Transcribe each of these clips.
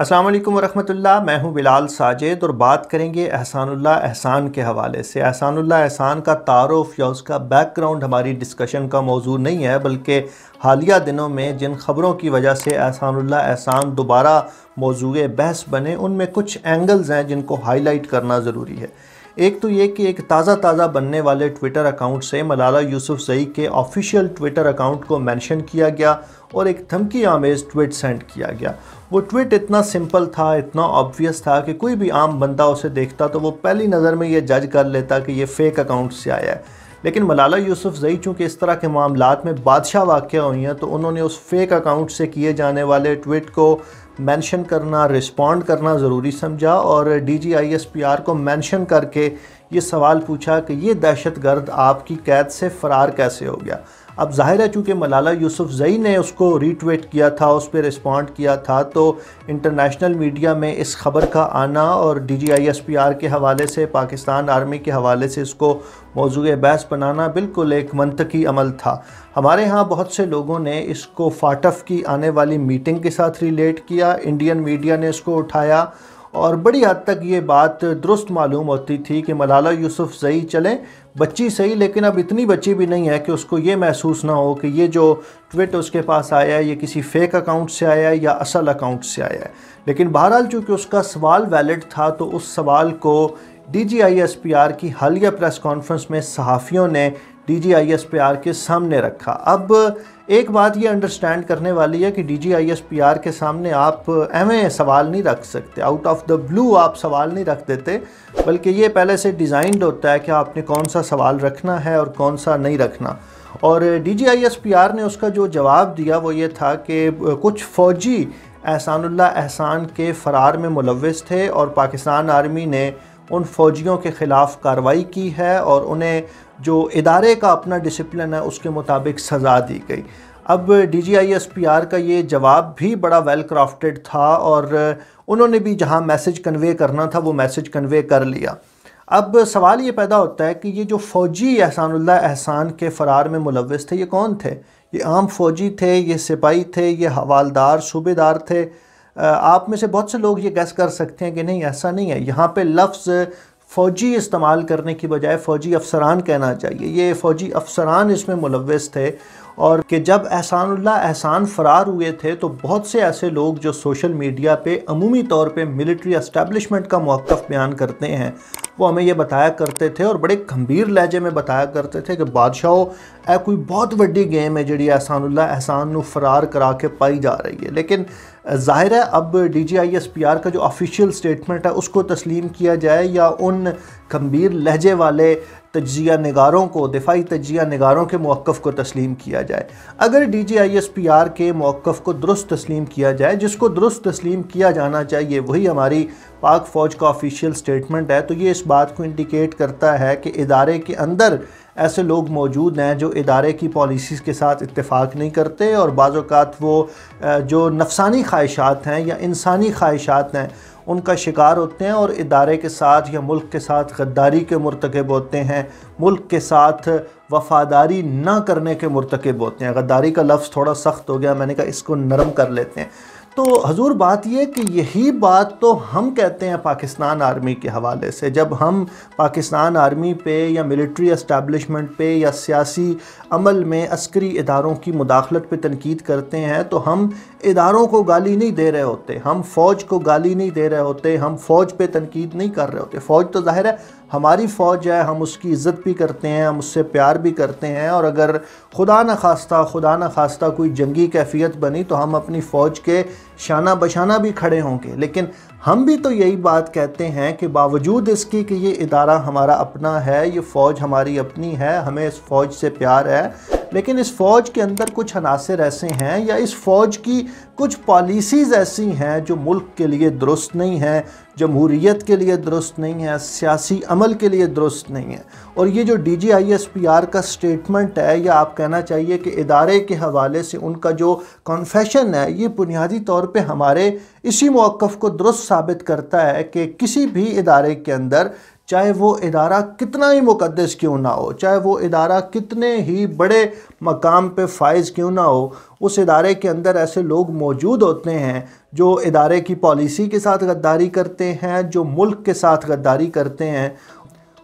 अस्सलाम वालेकुम वरहमतुल्लाह। मैं हूं बिलाल साजिद और बात करेंगे एहसानुल्लाह एहसान के हवाले से। एहसानुल्लाह एहसान का तारुफ या उसका बैकग्राउंड हमारी डिस्कशन का मौजू नहीं है, बल्कि हालिया दिनों में जिन ख़बरों की वजह से एहसानुल्लाह एहसान दोबारा मौजूए बहस बने, उनमें कुछ एंगल्स हैं जिनको हाईलाइट करना ज़रूरी है। एक तो ये कि एक ताज़ा बनने वाले ट्विटर अकाउंट से मलाला यूसुफज़ई के ऑफिशियल ट्विटर अकाउंट को मेंशन किया गया और एक धमकी आमेज़ ट्वीट सेंड किया गया। वो ट्वीट इतना सिंपल था, इतना ऑब्वियस था कि कोई भी आम बंदा उसे देखता तो वो पहली नज़र में ये जज कर लेता कि ये फ़ेक अकाउंट से आया है। लेकिन मलाला यूसुफज़ई चूँकि इस तरह के मामलात में बादशाह वाक़या हुई हैं, तो उन्होंने उस फेक अकाउंट से किए जाने वाले ट्वीट को मेंशन करना, रिस्पॉन्ड करना ज़रूरी समझा और DGISPR को मेंशन करके ये सवाल पूछा कि ये दहशतगर्द आपकी कैद से फ़रार कैसे हो गया। अब ज़ाहिर है चूँकि मलाला यूसुफज़ई ने उसको रीट्वीट किया था, उस पर रिस्पॉन्ड किया था, तो इंटरनेशनल मीडिया में इस ख़बर का आना और DGISPR के हवाले से, पाकिस्तान आर्मी के हवाले से इसको मौजूए बहस बनाना बिल्कुल एक मंतकी अमल था। हमारे यहाँ बहुत से लोगों ने इसको फाटफ की आने वाली मीटिंग के साथ रिलेट किया, इंडियन मीडिया ने इसको उठाया और बड़ी हद तक ये बात दुरुस्त मालूम होती थी कि मलाला यूसुफज़ई चलें बच्ची सही, लेकिन अब इतनी बच्ची भी नहीं है कि उसको ये महसूस ना हो कि ये जो ट्वीट उसके पास आया है ये किसी फ़ेक अकाउंट से आया है या असल अकाउंट से आया है। लेकिन बहरहाल चूँकि उसका सवाल वैलिड था, तो उस सवाल को DGISPR की हालिया प्रेस कॉन्फ्रेंस में सहाफ़ियों ने DGISPR के सामने रखा। अब एक बात ये अंडरस्टैंड करने वाली है कि DGISPR के सामने आप एवं सवाल नहीं रख सकते, आउट ऑफ द ब्लू आप सवाल नहीं रख देते, बल्कि ये पहले से डिज़ाइंड होता है कि आपने कौन सा सवाल रखना है और कौन सा नहीं रखना। और DGISPR ने उसका जो जवाब दिया वो ये था कि कुछ फ़ौजी एहसानुल्लाह एहसान के फ़रार में मुलव्विस थे और पाकिस्तान आर्मी ने उन फ़ौजियों के ख़िलाफ़ कार्रवाई की है और उन्हें जो इदारे का अपना डिसिप्लिन है उसके मुताबिक सज़ा दी गई। अब DGISPR का ये जवाब भी बड़ा वेल क्राफ्टेड था और उन्होंने भी जहां मैसेज कन्वे करना था वो मैसेज कन्वे कर लिया। अब सवाल ये पैदा होता है कि ये जो फ़ौजी एहसानुल्लाह एहसान के फ़रार में मुलव्विस थे, ये कौन थे? ये आम फ़ौजी थे, ये सिपाही थे, ये हवालदार, सूबेदार थे? आप में से बहुत से लोग ये गैस कर सकते हैं कि नहीं, ऐसा नहीं है। यहाँ पे लफ्ज़ फ़ौजी इस्तेमाल करने की बजाय फ़ौजी अफसरान कहना चाहिए। ये फ़ौजी अफसरान इसमें मुलव्विस थे और कि जब एहसानुल्लाह एहसान फ़रार हुए थे तो बहुत से ऐसे लोग जो सोशल मीडिया पे अमूमी तौर पे मिलिट्री एस्टैब्लिशमेंट का मौक़िफ़ बयान करते हैं, वो हमें ये बताया करते थे और बड़े गंभीर लहजे में बताया करते थे कि बादशाहो ए कोई बहुत वड्डी गेम है जिहड़ी एहसानुल्लाह एहसान नू फ़रार करा के पाई जा रही है। लेकिन ज़ाहिर है अब DGISPR का जो ऑफिशियल स्टेटमेंट है उसको तस्लीम किया जाए या उन गंभीर लहजे वाले तज्ज़िया निगारों को, दिफाई तज्ज़िया निगारों के मौक़िफ़ को तस्लीम किया जाए। अगर DGISPR के मौक़िफ़ को दुरुस्त तस्लीम किया जाए, जिसको दुरुस्त तस्लीम किया जाना चाहिए वही हमारी पाक फ़ौज का ऑफिशियल स्टेटमेंट है, तो ये इस बात को इंडिकेट करता है कि इदारे के अंदर ऐसे लोग मौजूद हैं जो इदारे की पॉलिसीज़ के साथ इत्तेफाक नहीं करते और बाज़ औक़ात वो जो नफसानी ख्वाहिशात हैं या इंसानी ख्वाहिशात हैं उनका शिकार होते हैं और इदारे के साथ या मुल्क के साथ गद्दारी के मुर्तकिब होते हैं, मुल्क के साथ वफ़ादारी ना करने के मुर्तकिब होते हैं। गद्दारी का लफ्ज़ थोड़ा सख्त हो गया, मैंने कहा इसको नरम कर लेते हैं। तो हजूर बात यह कि यही बात तो हम कहते हैं पाकिस्तान आर्मी के हवाले से। जब हम पाकिस्तान आर्मी पे या मिलिट्री एस्टैब्लिशमेंट पे या सियासी अमल में अस्करी इदारों की मुदाखलत पे तनकीद करते हैं तो हम इदारों को गाली नहीं दे रहे होते, हम फ़ौज को गाली नहीं दे रहे होते, हम फ़ौज पे तनकीद नहीं कर रहे होते। फ़ौज तो ज़ाहिर है हमारी फ़ौज है, हम उसकी इज़्ज़त भी करते हैं, हम उससे प्यार भी करते हैं और अगर खुदा न खास्ता कोई जंगी कैफियत बनी तो हम अपनी फ़ौज के शाना बशाना भी खड़े होंगे। लेकिन हम भी तो यही बात कहते हैं कि बावजूद इसके कि ये इदारा हमारा अपना है, ये फ़ौज हमारी अपनी है, हमें इस फ़ौज से प्यार है, लेकिन इस फ़ौज के अंदर कुछ अनासर ऐसे हैं या इस फ़ौज की कुछ पॉलिसीज़ ऐसी हैं जो मुल्क के लिए दुरुस्त नहीं हैं, जमहूरियत के लिए दुरुस्त नहीं है, सियासी अमल के लिए दुरुस्त नहीं है। और ये जो DGISPR का स्टेटमेंट है या आप कहना चाहिए कि इदारे के हवाले से उनका जो कन्फेशन है, ये बुनियादी तौर पे हमारे इसी मौक़िफ़ को दुरुस्त साबित करता है कि किसी भी इदारे के अंदर चाहे वो इदारा कितना ही मुक़द्दस क्यों ना हो, चाहे वो इदारा कितने ही बड़े मकाम पे फाइज क्यों ना हो, उस इदारे के अंदर ऐसे लोग मौजूद होते हैं जो इदारे की पॉलिसी के साथ गद्दारी करते हैं, जो मुल्क के साथ गद्दारी करते हैं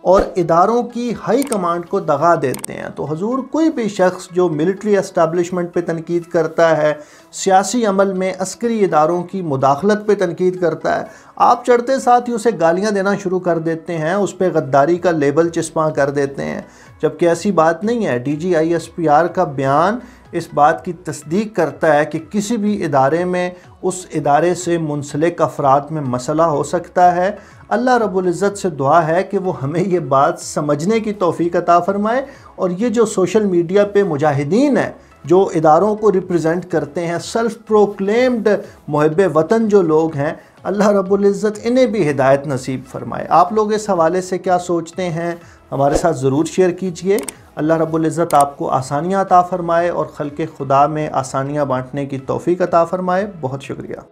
और इदारों की हाई कमांड को दगा देते हैं। तो हुजूर, कोई भी शख्स जो मिलिट्री एस्टैब्लिशमेंट पे तनकीद करता है, सियासी अमल में अस्करी इदारों की मुदाखलत पे तनकीद करता है, आप चढ़ते साथ ही उसे गालियां देना शुरू कर देते हैं, उस पर गद्दारी का लेबल चिस्पा कर देते हैं, जबकि ऐसी बात नहीं है। DGISPR का बयान इस बात की तस्दीक करता है कि किसी भी इदारे में उस इदारे से मुंसलिक अफराद में मसला हो सकता है। अल्लाह रब्बुल इज़्ज़त से दुआ है कि वो हमें ये बात समझने की तौफीक अता फ़रमाए, और ये जो सोशल मीडिया पे मुजाहिदीन हैं जो इदारों को रिप्रेजेंट करते हैं, सेल्फ प्रोक्लेम्ड मुहिब्बे वतन जो लोग हैं, अल्लाह रब्बुल इज़्ज़त इन्हें भी हिदायत नसीब फ़रमाए। आप लोग इस हवाले से क्या सोचते हैं, हमारे साथ ज़रूर शेयर कीजिए। अल्लाह रब्बुल इज़्ज़त आपको आसानियाँ अता फ़रमाए और खल्क़े खुदा में आसानियाँ बांटने की तौफीक अता फ़रमाए। बहुत शुक्रिया।